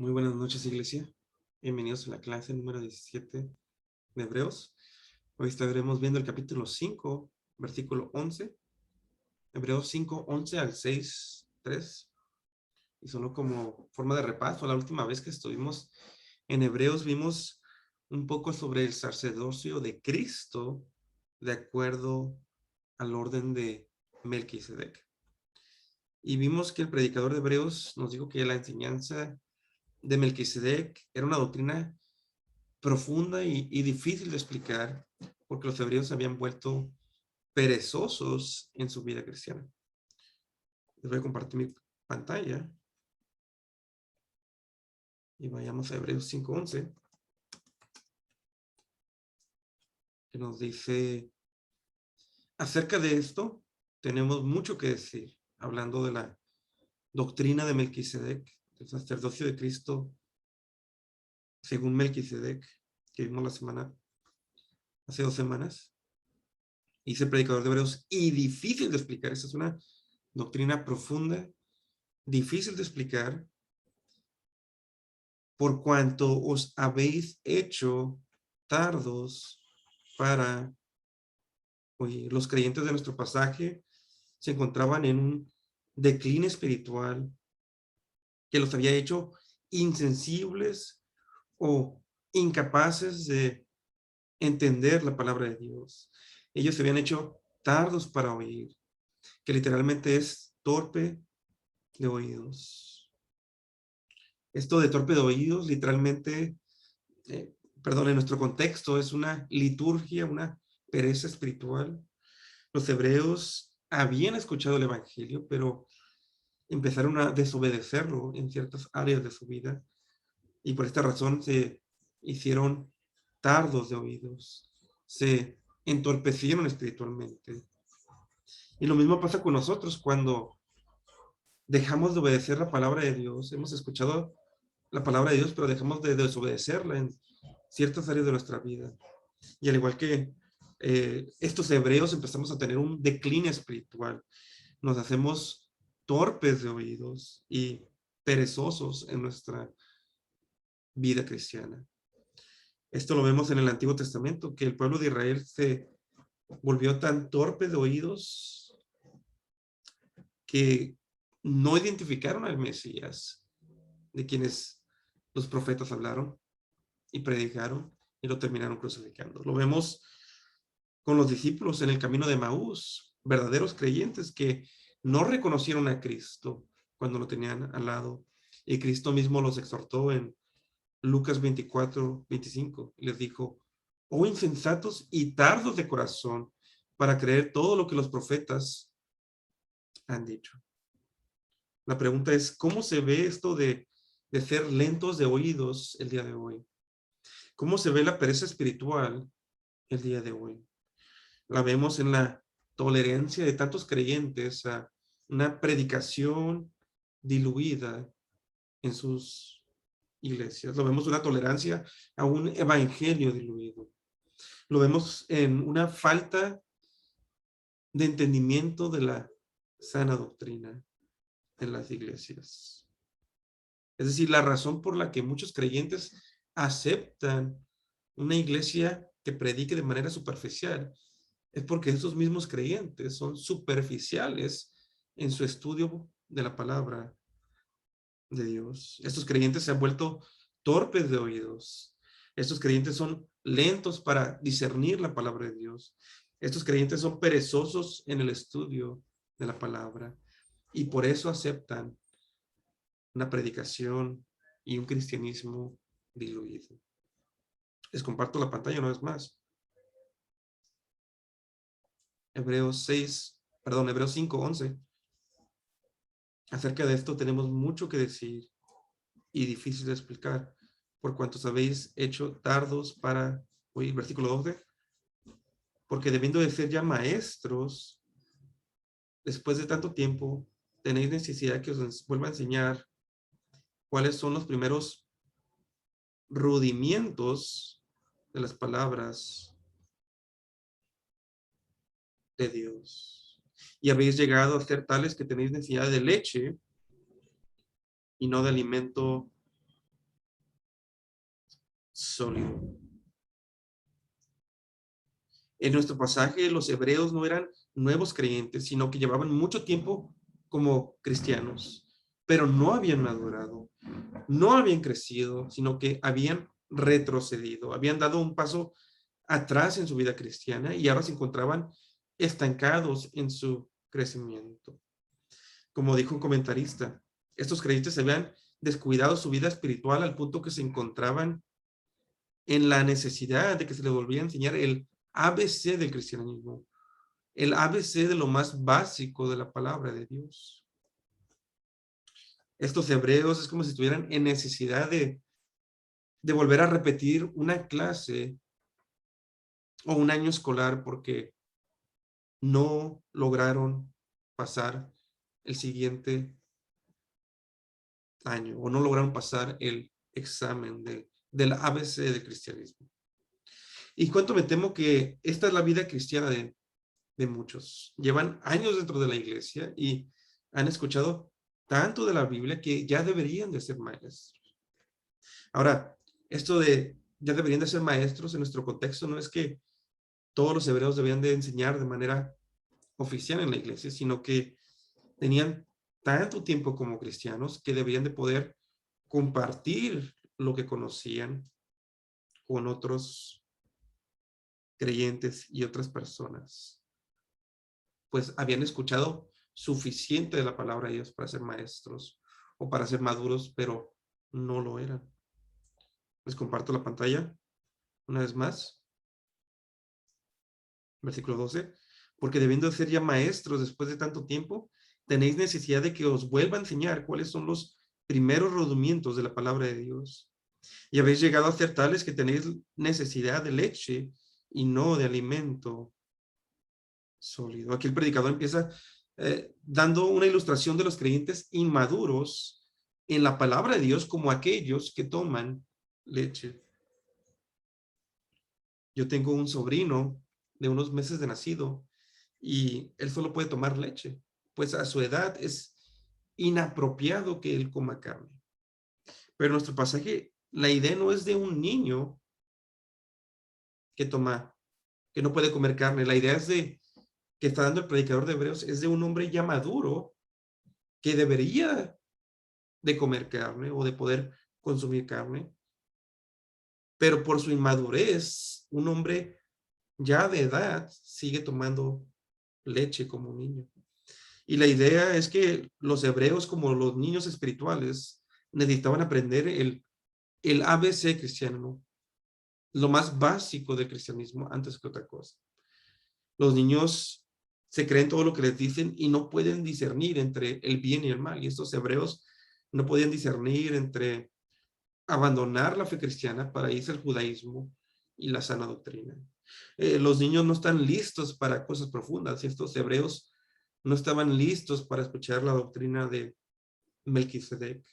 Muy buenas noches, iglesia. Bienvenidos a la clase número 17 de Hebreos. Hoy estaremos viendo el capítulo 5, versículo 11. Hebreos 5, 11 al 6, 3. Y solo como forma de repaso, la última vez que estuvimos en Hebreos vimos un poco sobre el sacerdocio de Cristo de acuerdo al orden de Melquisedec. Y vimos que el predicador de Hebreos nos dijo que la enseñanza de Melquisedec era una doctrina profunda y difícil de explicar porque los hebreos se habían vuelto perezosos en su vida cristiana. Les voy a compartir mi pantalla y vayamos a Hebreos 5:11, que nos dice: acerca de esto tenemos mucho que decir, hablando de la doctrina de Melquisedec, del sacerdocio de Cristo según Melquisedec, que vimos hace 2 semanas. Dice el predicador de Hebreos, y difícil de explicar. Esta es una doctrina profunda, difícil de explicar, por cuanto os habéis hecho tardos para oír. Los creyentes de nuestro pasaje se encontraban en un decline espiritual que los había hecho insensibles o incapaces de entender la palabra de Dios. Ellos se habían hecho tardos para oír, que literalmente es torpe de oídos. Esto de torpe de oídos, literalmente, en nuestro contexto, es una liturgia, una pereza espiritual. Los hebreos habían escuchado el evangelio, pero empezaron a desobedecerlo en ciertas áreas de su vida, y por esta razón se hicieron tardos de oídos, se entorpecieron espiritualmente. Y lo mismo pasa con nosotros cuando dejamos de obedecer la palabra de Dios. Hemos escuchado la palabra de Dios, pero dejamos de desobedecerla en ciertas áreas de nuestra vida. Y al igual que estos hebreos, empezamos a tener un decline espiritual. Nos hacemos torpes de oídos y perezosos en nuestra vida cristiana. Esto lo vemos en el Antiguo Testamento, que el pueblo de Israel se volvió tan torpe de oídos que no identificaron al Mesías, de quienes los profetas hablaron y predicaron, y lo terminaron crucificando. Lo vemos con los discípulos en el camino de Maús, verdaderos creyentes que no reconocieron a Cristo cuando lo tenían al lado. Y Cristo mismo los exhortó en Lucas 24:25. Les dijo: oh insensatos y tardos de corazón para creer todo lo que los profetas han dicho. La pregunta es, ¿cómo se ve esto de ser lentos de oídos el día de hoy? ¿Cómo se ve la pereza espiritual el día de hoy? La vemos en la tolerancia de tantos creyentes a una predicación diluida en sus iglesias. Lo vemos una tolerancia a un evangelio diluido. Lo vemos en una falta de entendimiento de la sana doctrina en las iglesias. Es decir, la razón por la que muchos creyentes aceptan una iglesia que predique de manera superficial es porque esos mismos creyentes son superficiales en su estudio de la palabra de Dios. Estos creyentes se han vuelto torpes de oídos. Estos creyentes son lentos para discernir la palabra de Dios. Estos creyentes son perezosos en el estudio de la palabra, y por eso aceptan una predicación y un cristianismo diluido. Les comparto la pantalla una vez más. Hebreos 5:11. Acerca de esto tenemos mucho que decir y difícil de explicar, por cuantos habéis hecho tardos para oír. Versículo 12. Porque debiendo de ser ya maestros, después de tanto tiempo, tenéis necesidad que os vuelva a enseñar cuáles son los primeros rudimientos de las palabras de Dios. Y habéis llegado a ser tales que tenéis necesidad de leche y no de alimento sólido. En nuestro pasaje, los hebreos no eran nuevos creyentes, sino que llevaban mucho tiempo como cristianos, pero no habían madurado, no habían crecido, sino que habían retrocedido, habían dado un paso atrás en su vida cristiana y ahora se encontraban estancados en su crecimiento. Como dijo un comentarista, estos creyentes se habían descuidado su vida espiritual al punto que se encontraban en la necesidad de que se les volviera a enseñar el ABC del cristianismo, el ABC de lo más básico de la palabra de Dios. Estos hebreos es como si estuvieran en necesidad de volver a repetir una clase o un año escolar porque no lograron pasar el siguiente año o no lograron pasar el examen del ABC del cristianismo. Y cuánto me temo que esta es la vida cristiana de muchos. Llevan años dentro de la iglesia y han escuchado tanto de la Biblia que ya deberían de ser maestros. Ahora, esto de ya deberían de ser maestros en nuestro contexto no es que todos los hebreos debían de enseñar de manera oficial en la iglesia, sino que tenían tanto tiempo como cristianos que deberían de poder compartir lo que conocían con otros creyentes y otras personas, pues habían escuchado suficiente de la palabra de Dios para ser maestros o para ser maduros, pero no lo eran. Les comparto la pantalla una vez más. Versículo 12. Porque debiendo ser ya maestros después de tanto tiempo, tenéis necesidad de que os vuelva a enseñar cuáles son los primeros rudimentos de la palabra de Dios. Y habéis llegado a ser tales que tenéis necesidad de leche y no de alimento sólido. Aquí el predicador empieza dando una ilustración de los creyentes inmaduros en la palabra de Dios como aquellos que toman leche. Yo tengo un sobrino de unos meses de nacido y él solo puede tomar leche, pues a su edad es inapropiado que él coma carne. Pero en nuestro pasaje, la idea no es de un niño que no puede comer carne. La idea es que está dando el predicador de Hebreos, es de un hombre ya maduro que debería de comer carne o de poder consumir carne, pero por su inmadurez, un hombre ya de edad sigue tomando leche como un niño. Y la idea es que los hebreos, como los niños espirituales, necesitaban aprender el ABC cristiano, lo más básico del cristianismo antes que otra cosa. Los niños se creen todo lo que les dicen y no pueden discernir entre el bien y el mal. Y estos hebreos no podían discernir entre abandonar la fe cristiana para irse al judaísmo y la sana doctrina. Los niños no están listos para cosas profundas y estos hebreos no estaban listos para escuchar la doctrina de Melquisedec.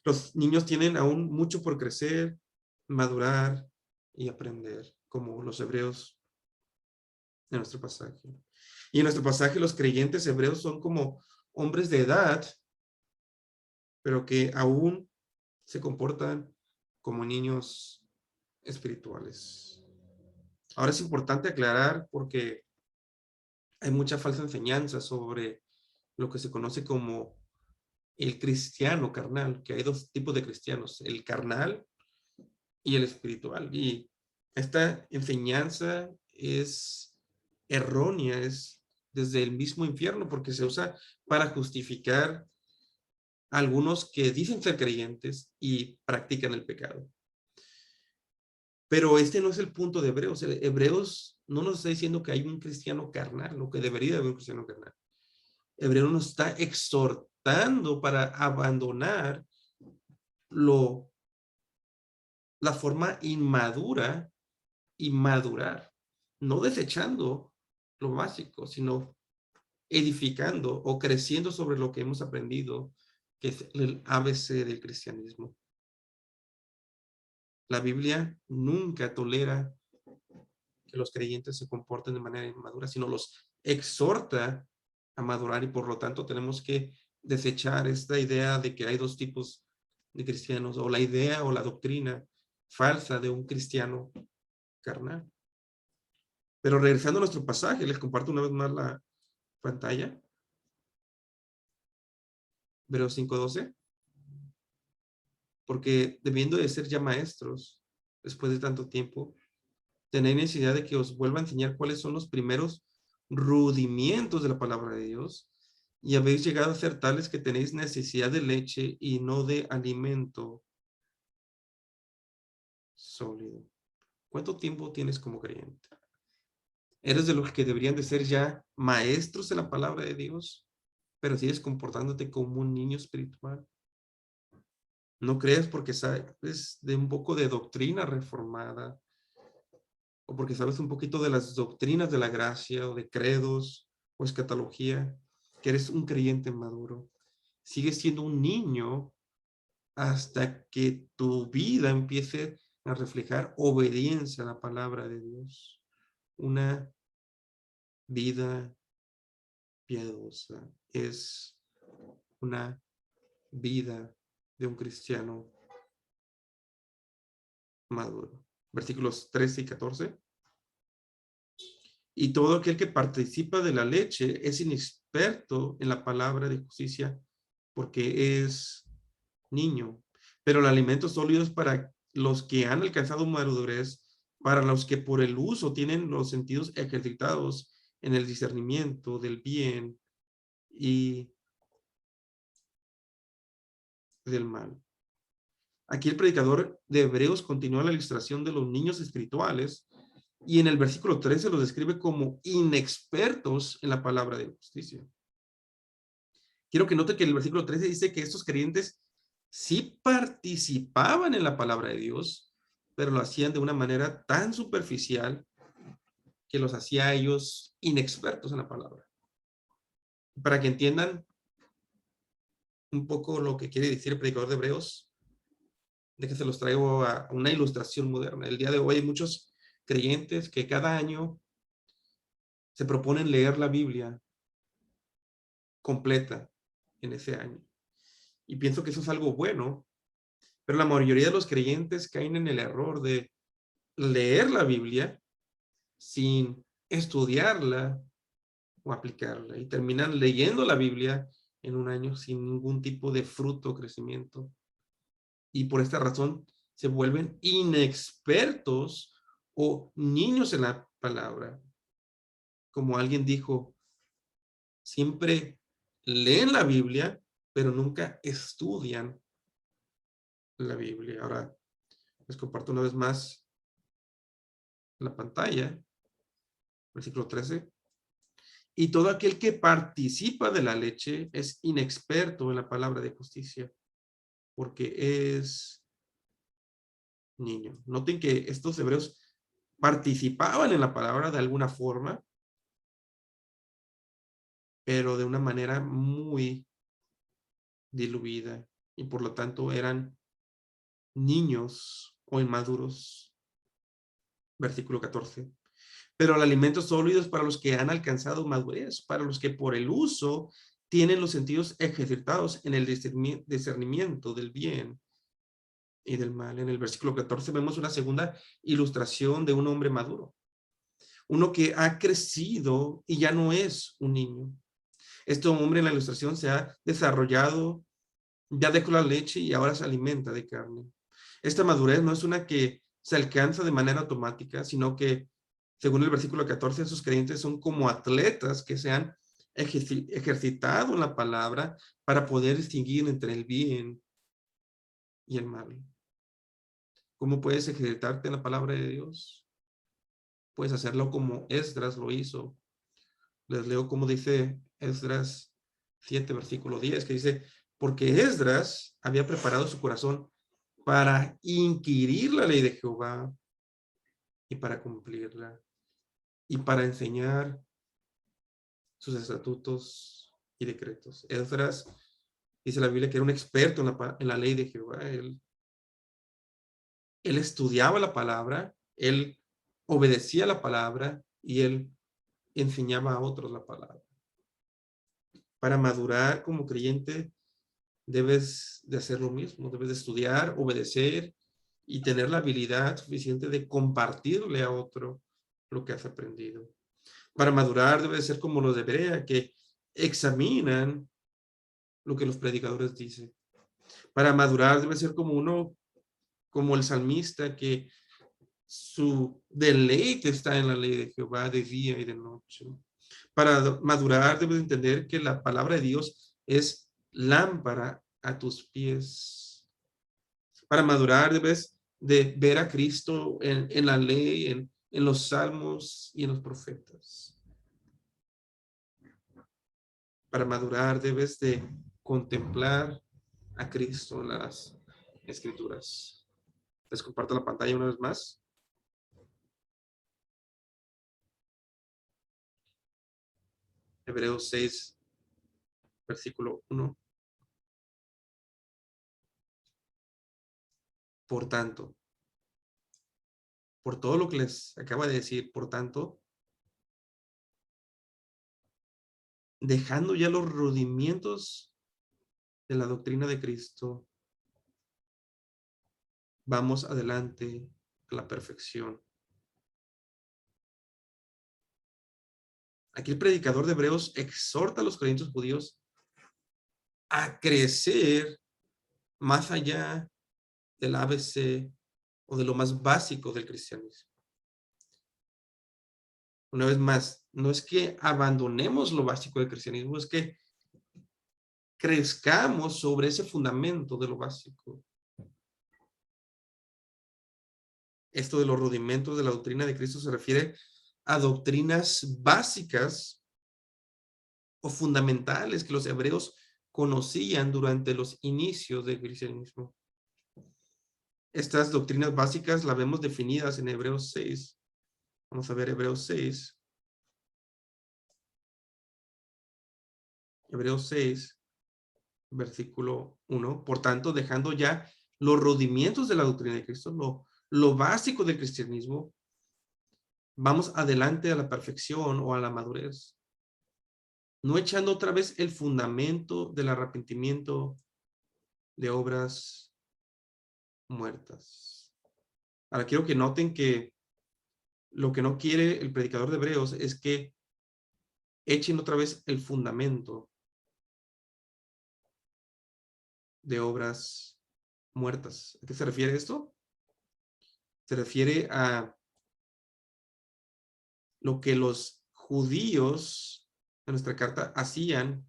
Los niños tienen aún mucho por crecer, madurar y aprender, como los hebreos de nuestro pasaje. Y en nuestro pasaje los creyentes hebreos son como hombres de edad, pero que aún se comportan como niños espirituales. Ahora es importante aclarar porque hay mucha falsa enseñanza sobre lo que se conoce como el cristiano carnal, que hay dos tipos de cristianos, el carnal y el espiritual. Y esta enseñanza es errónea, es desde el mismo infierno, porque se usa para justificar a algunos que dicen ser creyentes y practican el pecado. Pero este no es el punto de Hebreos. Hebreos no nos está diciendo que hay un cristiano carnal, lo que debería haber un cristiano carnal. Hebreos nos está exhortando para abandonar la forma inmadura y madurar, no desechando lo básico, sino edificando o creciendo sobre lo que hemos aprendido, que es el ABC del cristianismo. La Biblia nunca tolera que los creyentes se comporten de manera inmadura, sino los exhorta a madurar y por lo tanto tenemos que desechar esta idea de que hay dos tipos de cristianos o la idea o la doctrina falsa de un cristiano carnal. Pero regresando a nuestro pasaje, les comparto una vez más la pantalla. Hebreos 5:12. Porque debiendo de ser ya maestros, después de tanto tiempo, tenéis necesidad de que os vuelva a enseñar cuáles son los primeros rudimientos de la palabra de Dios, y habéis llegado a ser tales que tenéis necesidad de leche y no de alimento sólido. ¿Cuánto tiempo tienes como creyente? ¿Eres de los que deberían de ser ya maestros en la palabra de Dios, pero sigues comportándote como un niño espiritual? ¿No crees porque sabes de un poco de doctrina reformada, o porque sabes un poquito de las doctrinas de la gracia, o de credos, o escatología, que eres un creyente maduro? Sigues siendo un niño hasta que tu vida empiece a reflejar obediencia a la palabra de Dios. Una vida piadosa es una vida de un cristiano maduro. Versículos 13 y 14. Y todo aquel que participa de la leche es inexperto en la palabra de justicia, porque es niño. Pero el alimento sólido es para los que han alcanzado madurez, para los que por el uso tienen los sentidos ejercitados en el discernimiento del bien y del mal. Aquí el predicador de Hebreos continúa la ilustración de los niños espirituales, y en el versículo 13 los describe como inexpertos en la palabra de justicia. Quiero que note que el versículo 13 dice que estos creyentes sí participaban en la palabra de Dios, pero lo hacían de una manera tan superficial que los hacía a ellos inexpertos en la palabra. Para que entiendan un poco lo que quiere decir el predicador de Hebreos, de que se los traigo a una ilustración moderna. El día de hoy hay muchos creyentes que cada año se proponen leer la Biblia completa en ese año. Y pienso que eso es algo bueno, pero la mayoría de los creyentes caen en el error de leer la Biblia sin estudiarla o aplicarla, y terminan leyendo la Biblia en un año sin ningún tipo de fruto o crecimiento. Y por esta razón se vuelven inexpertos o niños en la palabra. Como alguien dijo, siempre leen la Biblia, pero nunca estudian la Biblia. Ahora les comparto una vez más la pantalla, versículo 13. Y todo aquel que participa de la leche es inexperto en la palabra de justicia, porque es niño. Noten que estos hebreos participaban en la palabra de alguna forma, pero de una manera muy diluida, y por lo tanto eran niños o inmaduros. Versículo 14. Pero el alimento sólido es para los que han alcanzado madurez, para los que por el uso tienen los sentidos ejercitados en el discernimiento del bien y del mal. En el versículo 14 vemos una segunda ilustración de un hombre maduro, uno que ha crecido y ya no es un niño. Este hombre en la ilustración se ha desarrollado, ya dejó la leche y ahora se alimenta de carne. Esta madurez no es una que se alcanza de manera automática, sino que, según el versículo 14, esos creyentes son como atletas que se han ejercitado en la palabra para poder distinguir entre el bien y el mal. ¿Cómo puedes ejercitarte en la palabra de Dios? Puedes hacerlo como Esdras lo hizo. Les leo como dice Esdras 7, versículo 10, que dice, porque Esdras había preparado su corazón para inquirir la ley de Jehová y para cumplirla, y para enseñar sus estatutos y decretos. Esdras, dice la Biblia, que era un experto en la ley de Jehová. Él estudiaba la palabra, él obedecía la palabra y él enseñaba a otros la palabra. Para madurar como creyente, debes de hacer lo mismo, debes de estudiar, obedecer y tener la habilidad suficiente de compartirle a otro lo que has aprendido. Para madurar debe ser como los de Berea, que examinan lo que los predicadores dicen. Para madurar debe ser como uno, como el salmista, que su deleite está en la ley de Jehová de día y de noche. Para madurar debes entender que la palabra de Dios es lámpara a tus pies. Para madurar debes de ver a Cristo en la ley, en los salmos y en los profetas. Para madurar debes de contemplar a Cristo en las Escrituras. Les comparto la pantalla una vez más. Hebreos 6, versículo 1. Por tanto, por todo lo que les acaba de decir, por tanto, dejando ya los rudimientos de la doctrina de Cristo, vamos adelante a la perfección. Aquí el predicador de Hebreos exhorta a los creyentes judíos a crecer más allá del ABC o de lo más básico del cristianismo. Una vez más, no es que abandonemos lo básico del cristianismo, es que crezcamos sobre ese fundamento de lo básico. Esto de los rudimentos de la doctrina de Cristo se refiere a doctrinas básicas o fundamentales que los hebreos conocían durante los inicios del cristianismo. Estas doctrinas básicas las vemos definidas en Hebreos 6. Vamos a ver Hebreos 6. Hebreos 6, versículo 1. Por tanto, dejando ya los rudimientos de la doctrina de Cristo, lo básico del cristianismo, vamos adelante a la perfección o a la madurez. No echando otra vez el fundamento del arrepentimiento de obras muertas. Ahora quiero que noten que lo que no quiere el predicador de Hebreos es que echen otra vez el fundamento de obras muertas. ¿A qué se refiere esto? Se refiere a lo que los judíos en nuestra carta hacían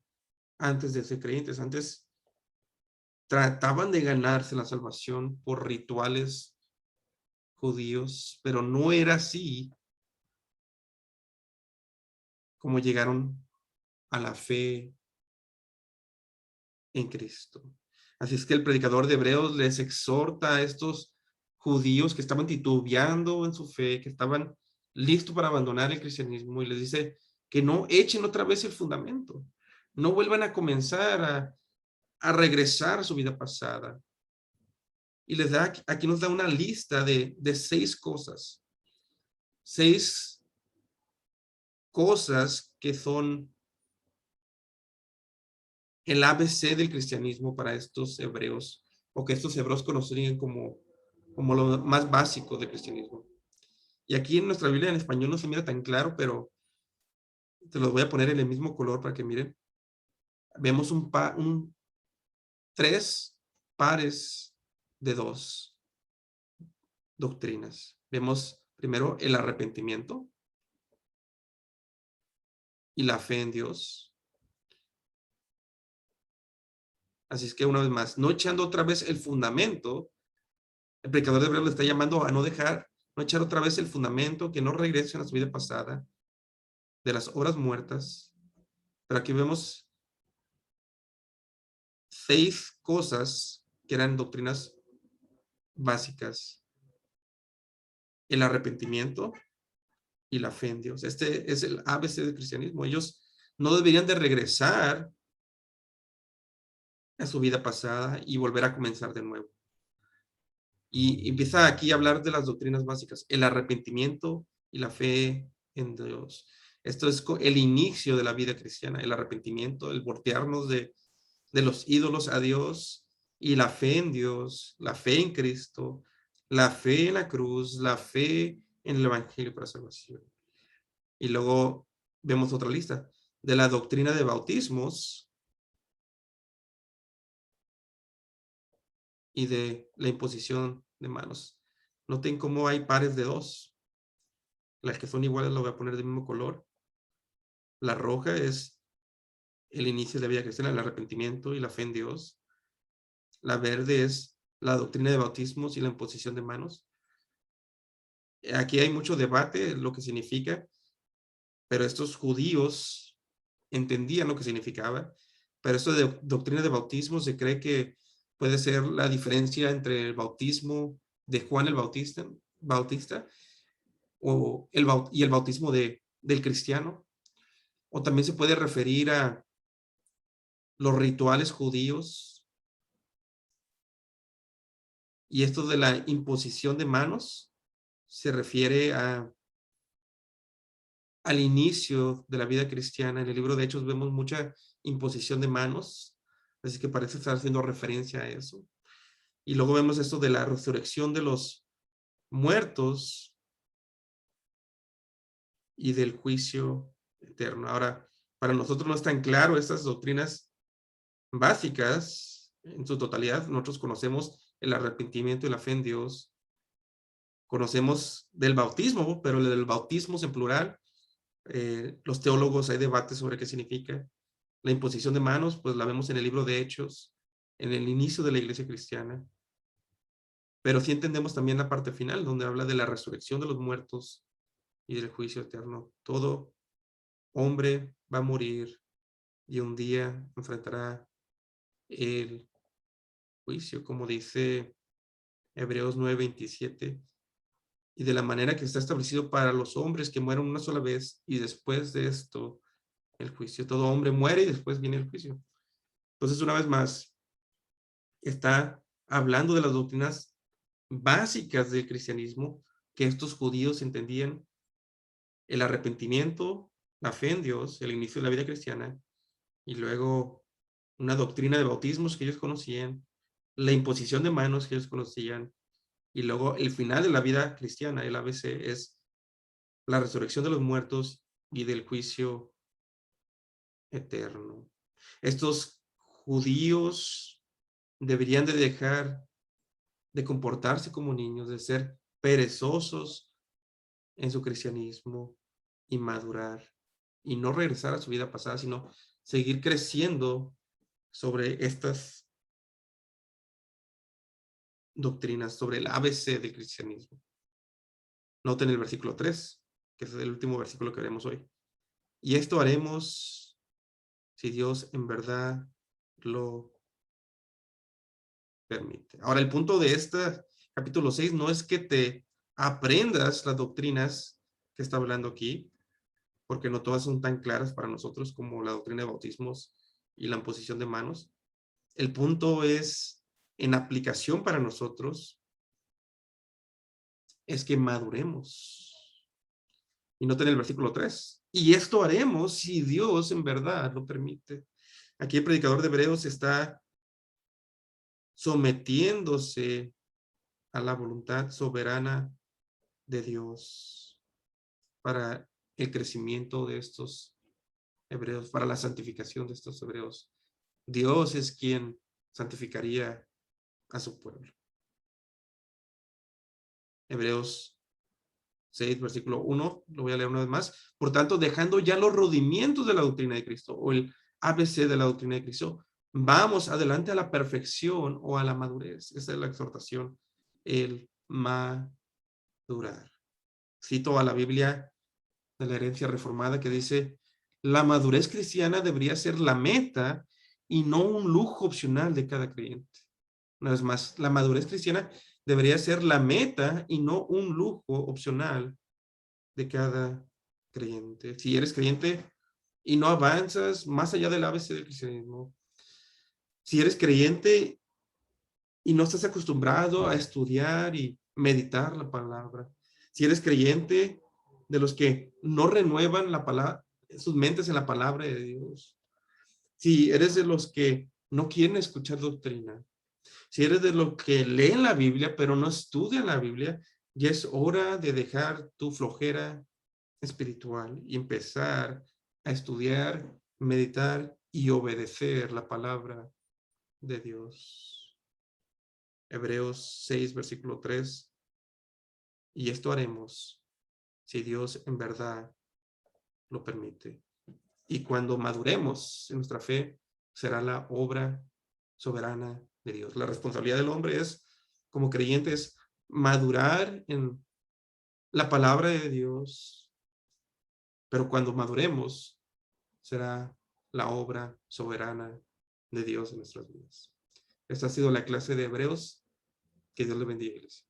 antes de ser creyentes. Antes trataban de ganarse la salvación por rituales judíos, pero no era así como llegaron a la fe en Cristo. Así es que el predicador de Hebreos les exhorta a estos judíos que estaban titubeando en su fe, que estaban listos para abandonar el cristianismo, y les dice que no echen otra vez el fundamento, no vuelvan a comenzar a regresar a su vida pasada. Y les da, aquí nos da una lista de 6 cosas. 6 cosas que son el ABC del cristianismo para estos hebreos, o que estos hebreos conocían como lo más básico del cristianismo. Y aquí en nuestra Biblia en español no se mira tan claro, pero te los voy a poner en el mismo color para que miren. Vemos 3 pares de 2 doctrinas. Vemos primero el arrepentimiento y la fe en Dios. Así es que una vez más, no echando otra vez el fundamento, el predicador de Hebreos le está llamando a no echar otra vez el fundamento, que no regresen a su vida pasada de las obras muertas. Pero aquí vemos 6 cosas que eran doctrinas básicas: el arrepentimiento y la fe en Dios. Este es el ABC del cristianismo. Ellos no deberían de regresar a su vida pasada y volver a comenzar de nuevo. Y empieza aquí a hablar de las doctrinas básicas: el arrepentimiento y la fe en Dios. Esto es el inicio de la vida cristiana: el arrepentimiento, el voltearnos de los ídolos a Dios, y la fe en Dios, la fe en Cristo, la fe en la cruz, la fe en el evangelio para salvación. Y luego vemos otra lista de la doctrina de bautismos y de la imposición de manos. Noten cómo hay pares de dos. Las que son iguales las voy a poner del mismo color. La roja es el inicio de la vida cristiana, el arrepentimiento y la fe en Dios. La verde es la doctrina de bautismos y la imposición de manos. Aquí hay mucho debate lo que significa, pero estos judíos entendían lo que significaba. Pero esto de doctrina de bautismo se cree que puede ser la diferencia entre el bautismo de Juan el Bautista y el bautismo del cristiano. O también se puede referir a los rituales judíos. Y esto de la imposición de manos se refiere al inicio de la vida cristiana. En el libro de Hechos vemos mucha imposición de manos, así que parece estar haciendo referencia a eso. Y luego vemos esto de la resurrección de los muertos y del juicio eterno. Ahora, para nosotros no es tan claro estas doctrinas básicas en su totalidad. Nosotros conocemos el arrepentimiento y la fe en Dios. Conocemos del bautismo, pero el del bautismo en plural. Los teólogos hay debate sobre qué significa. La imposición de manos, pues la vemos en el libro de Hechos, en el inicio de la iglesia cristiana. Pero sí entendemos también la parte final, donde habla de la resurrección de los muertos y del juicio eterno. Todo hombre va a morir y un día enfrentará el juicio, como dice Hebreos 9:27, y de la manera que está establecido para los hombres que mueren una sola vez y después de esto el juicio. Todo hombre muere y después viene el juicio. Entonces, una vez más, está hablando de las doctrinas básicas del cristianismo que estos judíos entendían: el arrepentimiento, la fe en Dios, el inicio de la vida cristiana, y luego una doctrina de bautismos que ellos conocían, la imposición de manos que ellos conocían, y luego el final de la vida cristiana, el ABC, es la resurrección de los muertos y del juicio eterno. Estos judíos deberían de dejar de comportarse como niños, de ser perezosos en su cristianismo y madurar y no regresar a su vida pasada, sino seguir creciendo sobre estas doctrinas, sobre el ABC del cristianismo. Noten el versículo 3, que es el último versículo que veremos hoy. Y esto haremos si Dios en verdad lo permite. Ahora, el punto de este capítulo 6 no es que te aprendas las doctrinas que está hablando aquí, porque no todas son tan claras para nosotros como la doctrina de bautismos y la imposición de manos. El punto es, en aplicación para nosotros, es que maduremos. Y noten el versículo 3. Y esto haremos si Dios en verdad lo permite. Aquí el predicador de Hebreos está sometiéndose a la voluntad soberana de Dios para el crecimiento de estos hebreos, para la santificación de estos hebreos. Dios es quien santificaría a su pueblo. Hebreos 6, versículo 1, lo voy a leer una vez más. Por tanto, dejando ya los rudimientos de la doctrina de Cristo, o el ABC de la doctrina de Cristo, vamos adelante a la perfección o a la madurez. Esa es la exhortación, el madurar. Cito a la Biblia de la herencia reformada que dice: la madurez cristiana debería ser la meta y no un lujo opcional de cada creyente. Una vez más, la madurez cristiana debería ser la meta y no un lujo opcional de cada creyente. Si eres creyente y no avanzas más allá del ABC del cristianismo, si eres creyente y no estás acostumbrado a estudiar y meditar la palabra, si eres creyente de los que no renuevan la palabra, sus mentes en la palabra de Dios, si eres de los que no quieren escuchar doctrina, Si eres de los que leen la Biblia, pero no estudian la Biblia, ya es hora de dejar tu flojera espiritual y empezar a estudiar, meditar y obedecer la palabra de Dios. Hebreos 6, versículo 3. Y esto haremos si Dios en verdad lo permite. Y cuando maduremos en nuestra fe, será la obra soberana de Dios. La responsabilidad del hombre es, como creyentes, madurar en la palabra de Dios, pero cuando maduremos, será la obra soberana de Dios en nuestras vidas. Esta ha sido la clase de Hebreos. Que Dios le bendiga, iglesia.